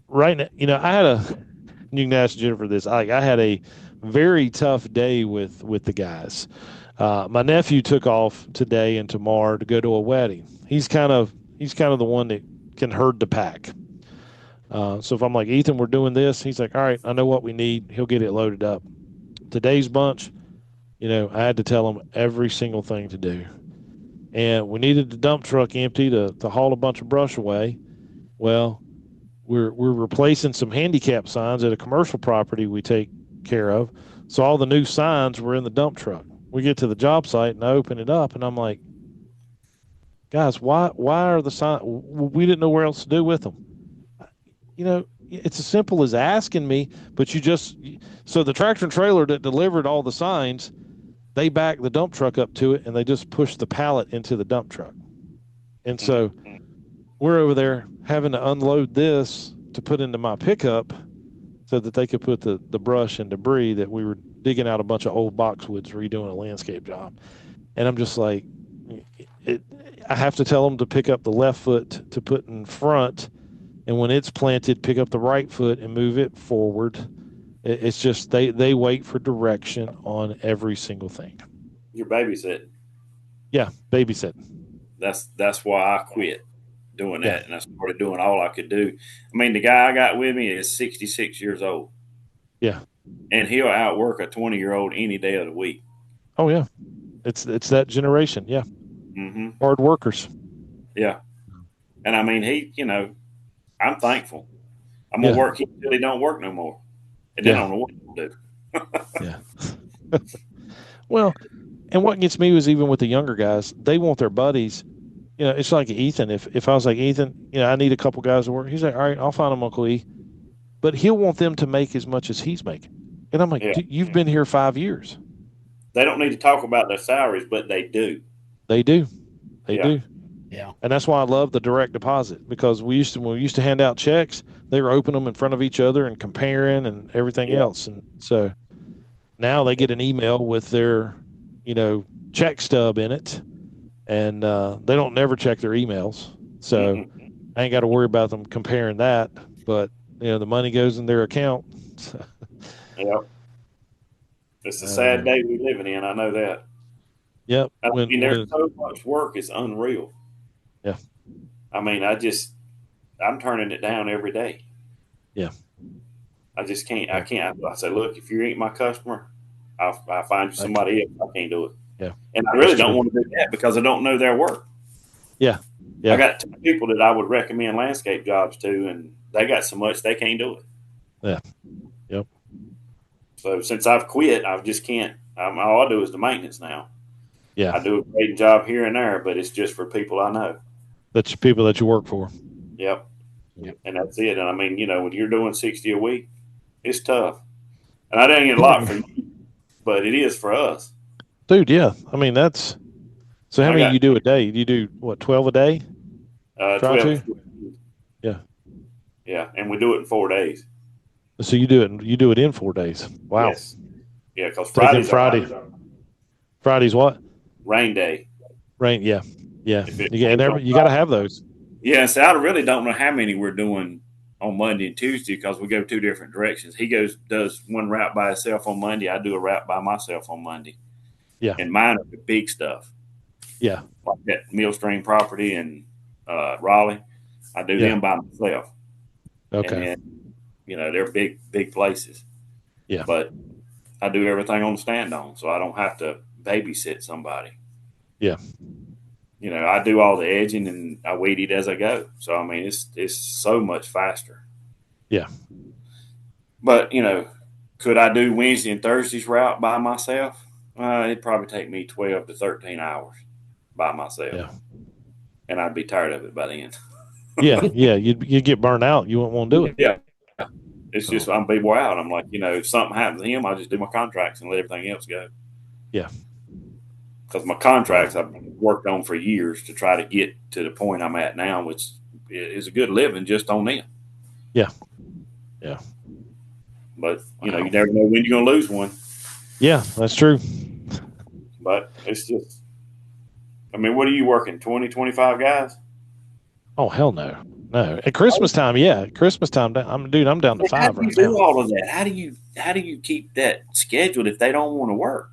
Right now, I had you can ask Jennifer this. I had a very tough day with the guys. My nephew took off today and tomorrow to go to a wedding. He's kind of the one that can herd the pack. So if I'm like, Ethan, we're doing this, he's like, all right, I know what we need. He'll get it loaded up. Today's bunch, I had to tell him every single thing to do. And we needed the dump truck empty to haul a bunch of brush away. Well, we're replacing some handicap signs at a commercial property we take care of. So all the new signs were in the dump truck. We get to the job site and I open it up and I'm like, guys, why are the signs? We didn't know where else to do with them. It's as simple as asking me, but so the tractor and trailer that delivered all the signs, they back the dump truck up to it and they just push the pallet into the dump truck. And so we're over there having to unload this to put into my pickup so that they could put the brush and debris that we were digging out a bunch of old boxwoods redoing a landscape job. And I'm just like, I have to tell them to pick up the left foot to put in front. And when it's planted, pick up the right foot and move it forward. It's just they wait for direction on every single thing. You're babysitting. Yeah, babysitting. That's why I quit doing that, and I started doing all I could do. I mean, the guy I got with me is 66 years old. Yeah, and he'll outwork a 20-year-old any day of the week. Oh yeah, it's that generation. Yeah, Mm-hmm. hard workers. Yeah, and I mean he, I'm thankful. I'm gonna Yeah. work until he don't work no more, and then I Yeah. don't know what I'm gonna do. Yeah. Well, and what gets me was even with the younger guys, they want their buddies. You know, it's like Ethan. If I was like Ethan, you know, I need a couple guys to work. He's like, all right, I'll find them, Uncle E. But he'll want them to make as much as he's making. And I'm like, Yeah, you've been here 5 years. they don't need to talk about their salaries, but they do. They do. They Yeah, do. Yeah. And that's why I love the direct deposit, because when we used to hand out checks, they were opening them in front of each other and comparing and everything yeah, else. And so now they get an email with their, you know, check stub in it, and they don't never check their emails. So mm-mm. I ain't got to worry about them comparing that. But you know, the money goes in their account. Yeah. It's a I don't sad know. day we're living in. I know that. Yep. I mean, there's so much work; it's unreal. Yeah. I mean, I'm turning it down every day. Yeah. I just can't. I Yeah. can't. I say, look, if you ain't my customer, I'll find you I, somebody else. I can't do it. yeah. And I That's really don't true. want to do that because I don't know their work. Yeah. I Yeah. got two people that I would recommend landscape jobs to, and they got so much they can't do it. Yeah. Yep. So since I've quit, I just can't. All I do is the maintenance now. Yeah. I do a great job here and there, but it's just for people I know. That's people that you work for. Yep. Yep. And that's it. And I mean, when you're doing 60 a week, it's tough. And I didn't get a Yeah. lot for you, but it is for us. Dude, yeah. I mean, that's so how I many got you do a day? You do what, 12 a day? Try 12. to? Yeah. Yeah. And we do it in 4 days. So you do it in 4 days. Wow. Yes. Yeah. Because Taking Friday's what? rain day. Rain. Yeah. Yeah. If it You rains never on you got to Friday. have those. Yeah. So I really don't know how many we're doing on Monday and Tuesday because we go two different directions. He does one route by himself on Monday. I do a route by myself on Monday. Yeah. And mine are the big stuff. Yeah. Like that Millstream property and Raleigh. I do Yeah. them by myself. Okay. And then, they're big places. Yeah. But I do everything on the stand on, so I don't have to babysit somebody. Yeah. I do all the edging and I weed it as I go. So I mean, it's so much faster. Yeah. But could I do Wednesday and Thursday's route by myself? It'd probably take me 12 to 13 hours by myself, Yeah. and I'd be tired of it by then. Yeah. Yeah. You get burned out. You wouldn't want to do it. Yeah, it's just I'm be wore out. I'm like, if something happens to him, I just do my contracts and let everything else go. Yeah. Because my contracts I've worked on for years to try to get to the point I'm at now, which is a good living just on them. Yeah. Yeah. But you Wow. never know when you're going to lose one. Yeah, that's true. But it's just, I mean, what are you working? 20, 25 guys? Oh, hell no. No. At Christmas time, yeah. Christmas time, I'm down to How 5 do you right do now. all of that? How do you keep that scheduled if they don't want to work?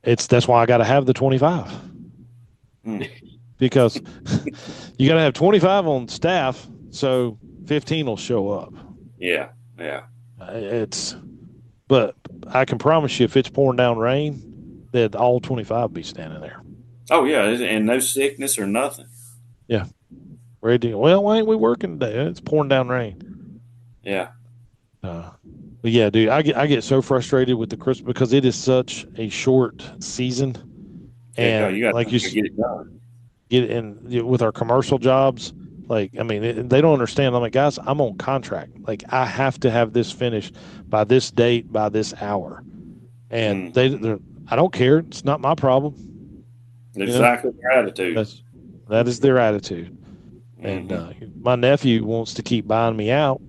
That's why I got to have the 25. Because you got to have 25 on staff, so 15 will show up. Yeah. But I can promise you, if it's pouring down rain, that all 25 will be standing there. Oh yeah, and no sickness or nothing. Yeah. Ready to go. Well, why ain't we working today? It's pouring down rain. Yeah. But yeah, dude, I get so frustrated with the Christmas because it is such a short season, and you got like to get it done. get in with our commercial jobs. Like, I mean, they don't understand. I'm like, guys, I'm on contract. Like, I have to have this finished by this date, by this hour, and I don't care. It's not my problem. Exactly their attitude. That is their attitude. And my nephew wants to keep buying me out,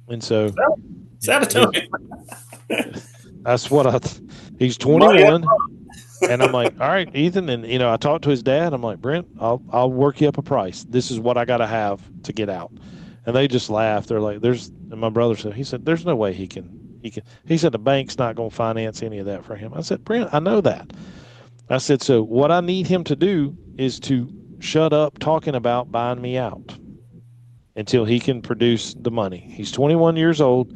and so sell it to him. That's what he's 21, and I'm like, all right, Ethan, and I talked to his dad. I'm like, Brent, I'll work you up a price. This is what I got to have to get out, and they just laughed. They're like, and my brother said, there's no way he can. He said the bank's not going to finance any of that for him. I said, Brent, I know that. I said, so what I need him to do is to shut up talking about buying me out until he can produce the money. He's 21 years old.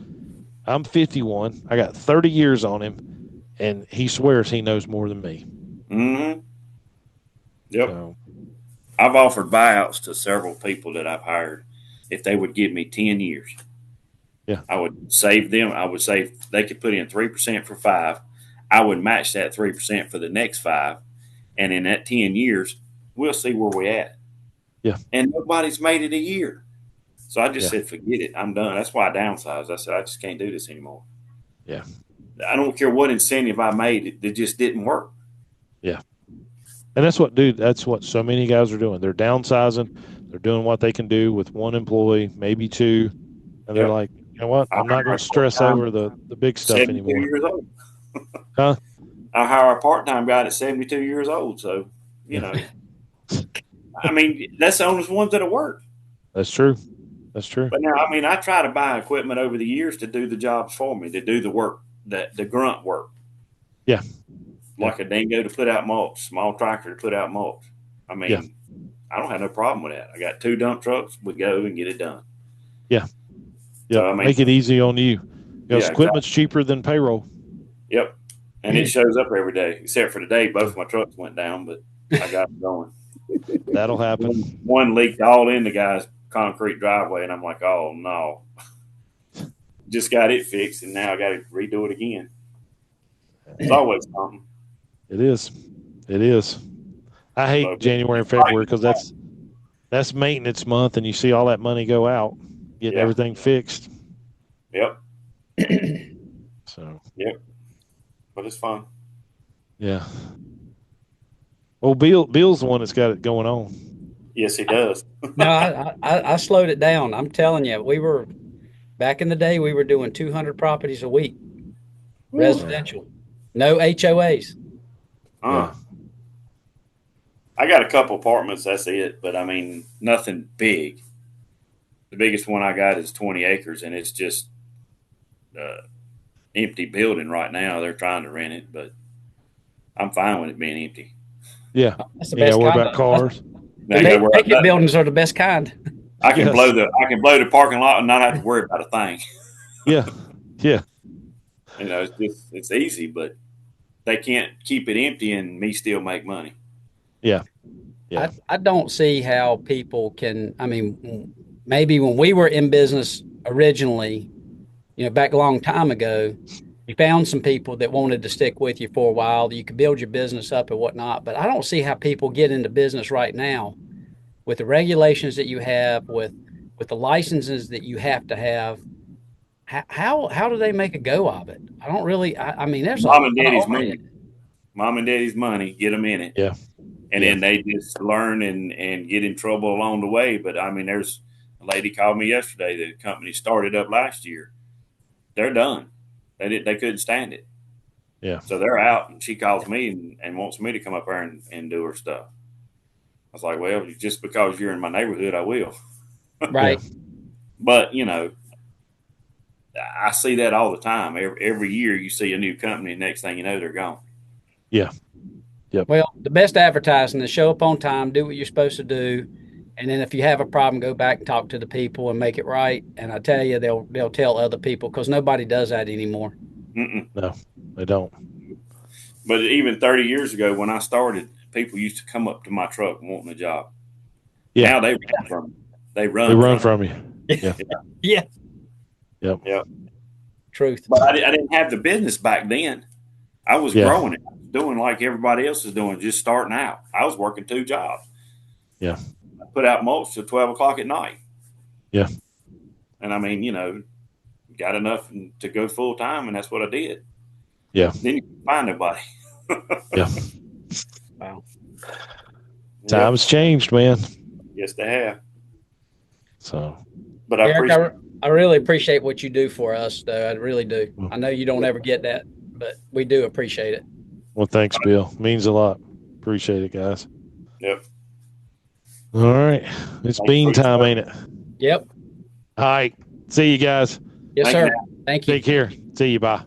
I'm 51. I got 30 years on him, and he swears he knows more than me. Mm-hmm. Yep. So, I've offered buyouts to several people that I've hired. if they would give me 10 years. Yeah. I would save them. I would say they could put in 3% for 5. I would match that 3% for the next 5. And in that 10 years, we'll see where we're at. Yeah. And nobody's made it a year. So I just Yeah. said, forget it. I'm done. That's why I downsized. I said, I just can't do this anymore. Yeah. I don't care what incentive I made. It just didn't work. Yeah. And that's what so many guys are doing. They're downsizing. They're doing what they can do with one employee, maybe two. And they're like, you know what? I'm not going to stress over the big stuff 72 anymore. years old. Huh? I hire a part-time guy that's 72 years old. So, you know, I mean, that's the only ones that'll work. That's true. That's true. But now, I mean, I try to buy equipment over the years to do the jobs for me, to do the work, the grunt work. Yeah. Like a dingo to put out mulch, small tractor to put out mulch. I mean, I don't have no problem with that. I got 2 dump trucks. We go and get it done. Yeah. Yeah. So, I mean, make it easy on you. Because equipment's exactly. cheaper than payroll. Yep. And it shows up every day, except for today. Both my trucks went down, but I got it going. That'll happen. One leaked all in the guy's concrete driveway, and I'm like, oh, no. Just got it fixed, and now I got to redo it again. It's always something. It is. It is. I hate January and February because that's maintenance month, and you see all that money go out, getting everything fixed. Yep. So. Yep. But it's fun. Yeah. Well, Bill's the one that's got it going on. Yes, he does. No, I slowed it down. I'm telling you, back in the day, we were doing 200 properties a week, residential, no HOAs. Yeah. I got a couple apartments. That's it. But I mean, nothing big. The biggest one I got is 20 acres, and it's just empty building right now. They're trying to rent it, but I'm fine with it being empty. Yeah. That's the best worry kind about cars. Vacant buildings are the best kind. I can blow the parking lot and not have to worry about a thing. Yeah. Yeah. You know, it's easy, but they can't keep it empty and me still make money. Yeah. Yeah. I don't see how people can. I mean, maybe when we were in business originally, back a long time ago, you found some people that wanted to stick with you for a while. You could build your business up and whatnot. But I don't see how people get into business right now with the regulations that you have, with the licenses that you have to have. How do they make a go of it? I don't really. I mean, there's mom and daddy's money. Mom and daddy's money, get them in it. Yeah. And then they just learn and get in trouble along the way. But I mean, there's a lady called me yesterday. The company started up last year. They're done. They couldn't stand it. Yeah. So they're out, and she calls me and wants me to come up there and do her stuff. I was like, well, just because you're in my neighborhood, I will. Right. But, I see that all the time. Every year you see a new company, and next thing you know, they're gone. Yeah. Yep. Well, the best advertising is show up on time, do what you're supposed to do. And then if you have a problem, go back and talk to the people and make it right. And I tell you, they'll tell other people, because nobody does that anymore. Mm-mm. No, they don't. But even 30 years ago when I started, people used to come up to my truck wanting a job. Yeah. Now they run from me. They run from you. Yeah. Yeah. Yep. Yep. Truth. But I didn't have the business back then. I was growing it, doing like everybody else is doing, just starting out. I was working 2 jobs. Yeah. I put out mulch till 12 o'clock at night. Yeah. And I mean, got enough to go full time, and that's what I did. Yeah. Then you can find nobody. Yeah. Wow. Times changed, man. Yes, they have. So. But I really appreciate what you do for us, though. I really do. I know you don't ever get that, but we do appreciate it. Well, thanks, Bill. Means a lot. Appreciate it, guys. Yep. All right. It's bean time, ain't it? Yep. All right. See you guys. Yes, sir. Thank you. Take care. See you. Bye.